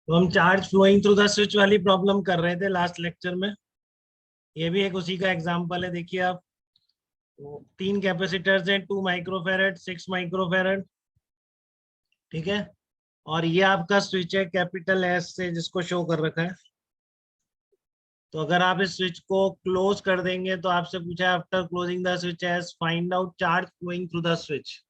तो हम charge flowing through the switch वाली प्रॉब्लम कर रहे थे लास्ट लेक्चर में। ये भी एक उसी का एग्जांपल है, देखिए आप। वो तीन कैपेसिटर्स हैं, 2 माइक्रोफेरेड, 6 माइक्रोफेरेड। ठीक है। और ये आपका स्विच है कैपिटल एस से, जिसको शो कर रखा है। तो अगर आप इस स्विच को क्लोज कर देंगे तो आपसे पूछा है after closing the switch S find out charge flowing through the switch.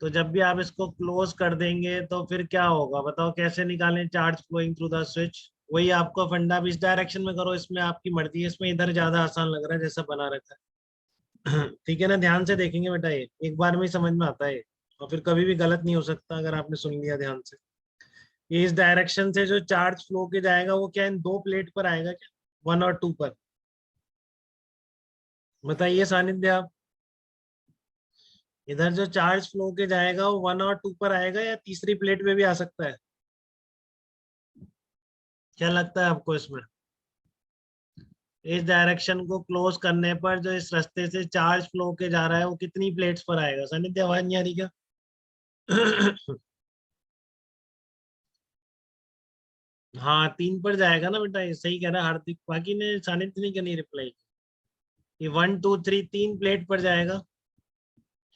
तो जब भी आप इसको क्लोज कर देंगे तो फिर क्या होगा, बताओ कैसे निकालें charge flowing through the switch. वही आपको फंडा भी इस डायरेक्शन में करो, इसमें आपकी मर्जी है, इसमें इधर ज्यादा आसान लग रहा है जैसा बना रखा है। ठीक है ना, ध्यान से देखेंगे बेटा, ये एक बार में ही समझ में आता है। और फिर कभी भी गलत नहीं हो सकता अगर आपने सुन लिया ध्यान से। ये इस डायरेक्शन से जो चार्ज फ्लो के जाएगा वो क्या इन दो प्लेट पर आएगा क्या, 1 और 2 पर? बताइए सानिध्य आप। इधर जो चार्ज फ्लो के जाएगा वो 1 और 2 पर आएगा या तीसरी प्लेट पे भी आ सकता है? क्या लगता है आपको इसमें? इस डायरेक्शन को क्लोज करने पर जो इस रास्ते से चार्ज फ्लो के जा रहा है वो कितनी प्लेट्स पर आएगा? सानिध्य आवाज नहीं आ रही क्या? हाँ 3 पर जाएगा ना बेटा, ये सही कह रहा है हार्दिक। बाकी ने सानिध्य ने क्यों नहीं रिप्लाई? ये 1 2 3 3 प्लेट पर जाएगा।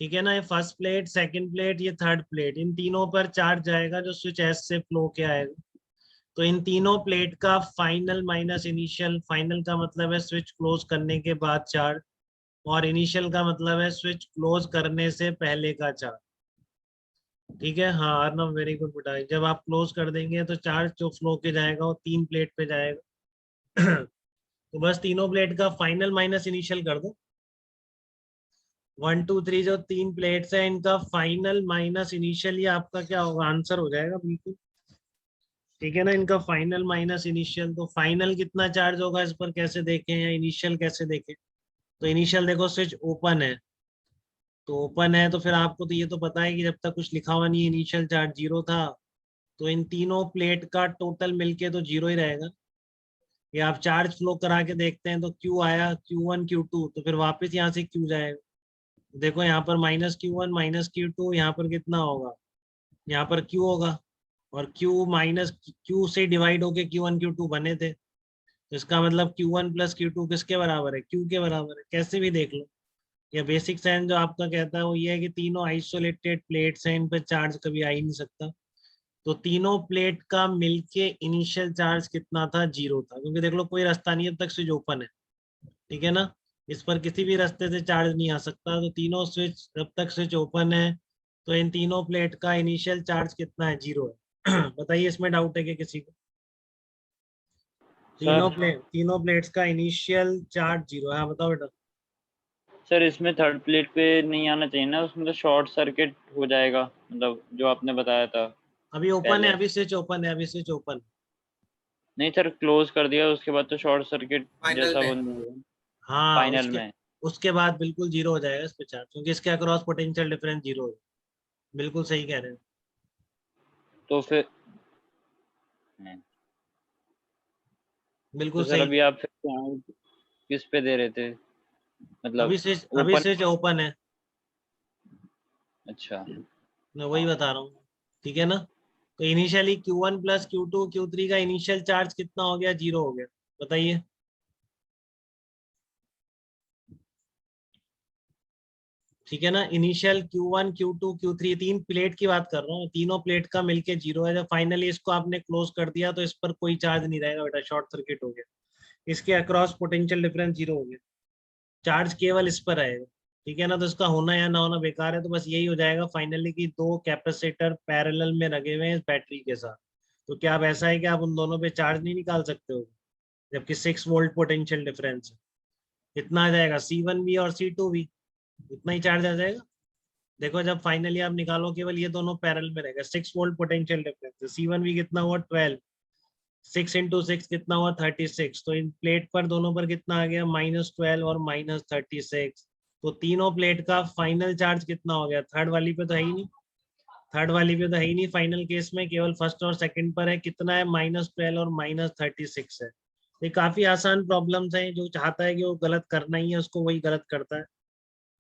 ठीक है ना, ये फर्स्ट प्लेट, सेकंड प्लेट, ये थर्ड प्लेट, इन तीनों पर चार्ज जाएगा जो स्विच एस से फ्लो के आएगा। तो इन तीनों प्लेट का फाइनल माइनस इनिशियल, फाइनल का मतलब है स्विच क्लोज करने के बाद चार्ज, और इनिशियल का मतलब है स्विच क्लोज करने से पहले का चार्ज। ठीक है, हाँ अर्नव वेरी गुड बेटा। जब आप क्लोज कर देंगे तो चार्ज जो फ्लो के जाएगा वो 3 प्लेट पे जाएगा। तो बस तीनों प्लेट का फाइनल माइनस इनिशियल कर दो। 1 2 3 जो 3 प्लेट्स है इनका फाइनल माइनस इनिशियल, ये आपका क्या होगा, आंसर हो जाएगा बिल्कुल। ठीक है ना, इनका फाइनल माइनस इनिशियल, तो फाइनल कितना चार्ज होगा इस पर कैसे देखें, या इनिशियल कैसे देखें? तो इनिशियल देखो, स्विच ओपन है। तो ओपन है तो फिर आपको तो ये तो पता है कि जब तक कुछ लिखा हुआ नहीं इनिशियल चार्ज 0 था। तो इन तीनों प्लेट का टोटल मिलके तो 0 ही रहेगा। ये आप चार्ज फ्लो करा के देखते हैं तो क्यू आया, Q1 Q2, तो फिर वापस यहाँ से क्यू जाएगा। देखो यहाँ पर -Q1 -Q2, यहाँ पर कितना होगा, यहाँ पर Q होगा। और Q माइनस Q से डिवाइड होके Q1 Q2 बने थे। तो इसका मतलब Q1 + Q2 किसके बराबर है, Q के बराबर है, कैसे भी देख लो। या बेसिक साइन जो आपका कहता है वो ये है कि तीनों आइसोलेटेड प्लेट्स हैं, इन पे चार्ज कभी आ ही नहीं सकता। तो तीनों प्लेट का मिलके इनिशियल चार्ज कितना था, 0 था, क्योंकि देख लो कोई रास्ता नहीं है, अब तक स्विच ओपन है। ठीक है ना, इस पर किसी भी रास्ते से चार्ज नहीं आ सकता। तो तीनों स्विच, जब तक स्विच ओपन है तो इन तीनों प्लेट का इनिशियल चार्ज कितना है, 0 है। बताइए इसमें डाउट है कि किसी को? सर तीनों प्लेट्स का इनिशियल चार्ज 0 है। हाँ बताओ बेटा। सर इसमें थर्ड प्लेट पे नहीं आना चाहिए ना, उसमें तो शॉर्ट सर्किट हो जाएगा, मतलब जो आपने बताया था अभी ओपन है, पहले। अभी स्विच ओपन है, अभी स्विच ओपन। नहीं सर, क्लोज कर दिया उसके बाद तो शॉर्ट सर्किट फाइनल जैसा में। बन जाएगा हाँ फाइनल उसके में। उसके बाद बिल्कुल 0 हो जाएगा इस पे चार्ज, क्योंकि इसके अक्रॉस पोटेंशियल डिफरेंस 0 है। बिल्कुल सही कह रहे हैं। तो फिर बिल्कुल तो सर सही। अभी आप फिर किस पे दे रहे थे, मतलब अभी ओपन? स्विच ओपन है। अच्छा। मैं वही बता रहा हूँ। ठीक है ना, तो इनिशियली Q1 + Q2 Q3 का इनिशियल चार्ज कितना हो गया, 0 हो गया। बताइए। ठीक है ना, initial Q1 Q2 Q3, 3 plate की बात कर रहा हूँ, तीनों प्लेट का मिलके 0 है। जब फाइनली इसको आपने क्लोज कर दिया तो इस पर कोई चार्ज नहीं रहेगा बेटा, शॉर्ट सर्किट हो गया। इसके अक्रॉस पोटेंशियल डिफरेंस 0 हो गया, चार्ज केवल इस पर रहेगा। ठीक है ना, तो इसका होना या ना होना बेकार है। तो बस यही हो जाएगा फाइनली कि दो कैपेसिटर पैरेलल में लगे हुए हैं इस बैटरी के साथ। तो क्या अब ऐसा है कि आप उन दोनों पे चार्ज नहीं निकाल सकते हो, जबकि 6 वोल्ट पोटेंशियल डिफरेंस है। कितना आ जाएगा, C1 भी और C2 भी, इतना ही चार्ज आ जाएगा। देखो जब फाइनली आप निकालो केवल ये दोनों पैरेलल में रहेगा, 6 वोल्ट पोटेंशियल डिफरेंस, C1 भी कितना हुआ 12, 6 × 6 कितना हुआ 36। तो इन प्लेट पर दोनों पर कितना आ गया, -12 और -36। तो तीनों प्लेट का फाइनल चार्ज कितना हो गया, थर्ड वाली पे तो है ही नहीं, थर्ड वाली पे तो है ही नहीं फाइनल केस में, केवल फर्स्ट और सेकंड पर है। कितना है, -12 और -36 है। ये काफी आसान प्रॉब्लम्स है, जो चाहता है कि वो गलत करना ही है उसको वही गलत करता है।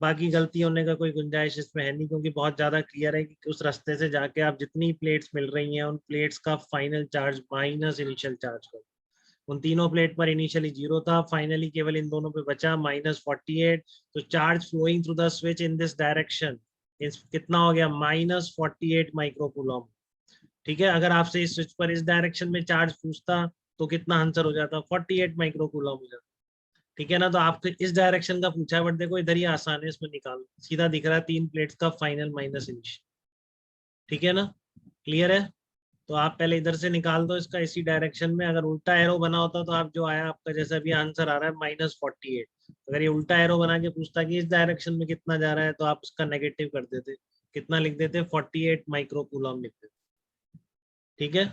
बाकी गलती होने का कोई गुंजाइश इसमें है नहीं, क्योंकि बहुत ज्यादा क्लियर है कि उस रास्ते से जाके आप जितनी प्लेट्स मिल रही हैं उन प्लेट्स का final charge minus initial charge करो। उन तीनों प्लेट पर इनिशियली 0 था, फाइनली केवल इन दोनों पे बचा -48। तो charge flowing through the switch in this direction कितना हो गया, -48 माइक्रोकूलम। ठीक है, अगर आपसे इस स्विच पर इस डायरेक्शन में चार्ज पूछता तो कितना आंसर हो जाता, 48 माइक्रोकूलम हो जाता। ठीक है ना, तो आपको इस डायरेक्शन का पूछा है, बट देखो इधर ही आसान है, इसमें निकालो, सीधा दिख रहा है 3 प्लेट्स का फाइनल माइनस इनिशियल। ठीक है ना, क्लियर है। तो आप पहले इधर से निकाल दो इसका, इसी डायरेक्शन में। अगर उल्टा एरो बना होता तो आप जो आया आपका जैसा भी आंसर आ रहा है -48, अगर ये उल्टा एरो बना के पूछता कि इस डायरेक्शन में कितना जा रहा है तो आप उसका नेगेटिव कर देते, कितना लिख देते, 48 माइक्रोकूलम लिख देते। ठीक है,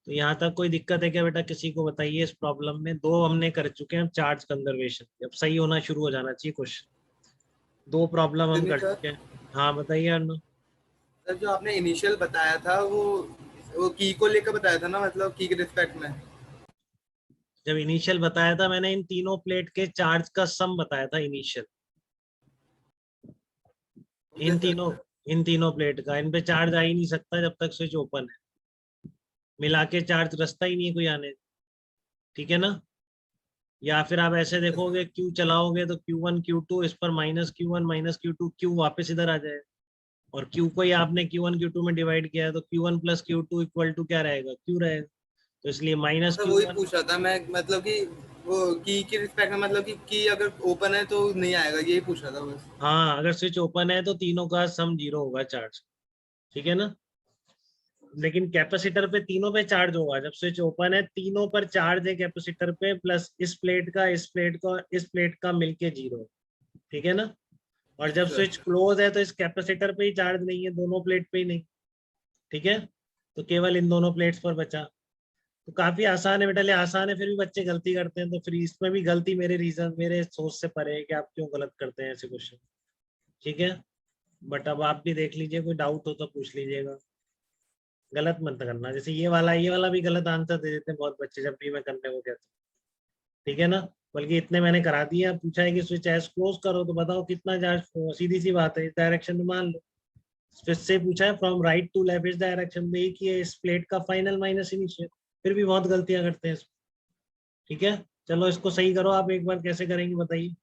तो यहाँ तक कोई दिक्कत है क्या बेटा, किसी को बताइए। इस प्रॉब्लम में 2 हमने कर चुके हैं, चार्ज कंजर्वेशन, अब सही होना शुरू हो जाना चाहिए क्वेश्चन। 2 प्रॉब्लम हम कर सर चुके हैं। हाँ बताइए अर्णव। सर जो आपने इनिशियल बताया था वो की को लेकर बताया था ना, मतलब की के रिस्पेक्ट में। जब इनिशियल बताया था मैंने इन तीनों प्लेट के चार्ज का सम बताया था इनिशियल। Okay sir. इन तीनों प्लेट का, इन पे चार्ज आ ही नहीं सकता जब तक स्विच ओपन है, मिला के चार्ज रस्ता ही नहीं है कोई आने। ठीक है ना, या फिर आप ऐसे देखोगे क्यू चलाओगे तो Q1 Q2 इस पर -Q1 -Q2 क्यू वापस इधर आ जाए, और क्यू को ही आपने Q1 Q2 में डिवाइड किया है तो Q1 + Q2 इक्वल टू क्या रहेगा, क्यू रहेगा। तो इसलिए सर वही -Q1। पूछ रहा था मैं, मतलब कि वो की के रिस्पेक्ट में, मतलब कि की अगर ओपन है तो नहीं आएगा, यही पूछ रहा था बस। हाँ, अगर स्विच ओपन है तो तीनों का सम 0 होगा चार्ज। ठीक है ना, लेकिन कैपेसिटर पे तीनों पे चार्ज होगा जब स्विच ओपन है, तीनों पर चार्ज है कैपेसिटर पे, प्लस इस प्लेट का, इस प्लेट का, इस प्लेट का मिलके 0। ठीक है ना, और जब सर स्विच क्लोज है तो इस कैपेसिटर पे ही चार्ज नहीं है, दोनों प्लेट पे ही नहीं। ठीक है, तो केवल इन दोनों प्लेट्स पर बचा। तो काफी आसान है बेटा, ले आसान है फिर भी बच्चे गलती करते हैं, तो फिर इसमें भी गलती मेरे रीजन, मेरे सोच से परे है कि आप क्यों गलत करते हैं ऐसे क्वेश्चन। ठीक है, बट अब आप भी देख लीजिए, कोई डाउट हो तो पूछ लीजिएगा, गलत मत करना। जैसे ये वाला भी गलत आंसर दे देते हैं बहुत बच्चे जब भी मैं करने को कहता हूँ। ठीक है ना, बल्कि इतने मैंने करा दिया, पूछा है कि स्विच एस क्लोज करो तो बताओ कितना चार्ज, सीधी सी बात है, इस डायरेक्शन में मान लो। स्विच से पूछा है फ्रॉम राइट टू लेफ्ट इस डायरेक्शन में, एक ही है इस प्लेट का फाइनल माइनस इनिशियल, फिर भी बहुत गलतियां करते हैं इसमें। ठीक है, चलो इसको सही करो आप एक बार, कैसे करेंगे बताइए।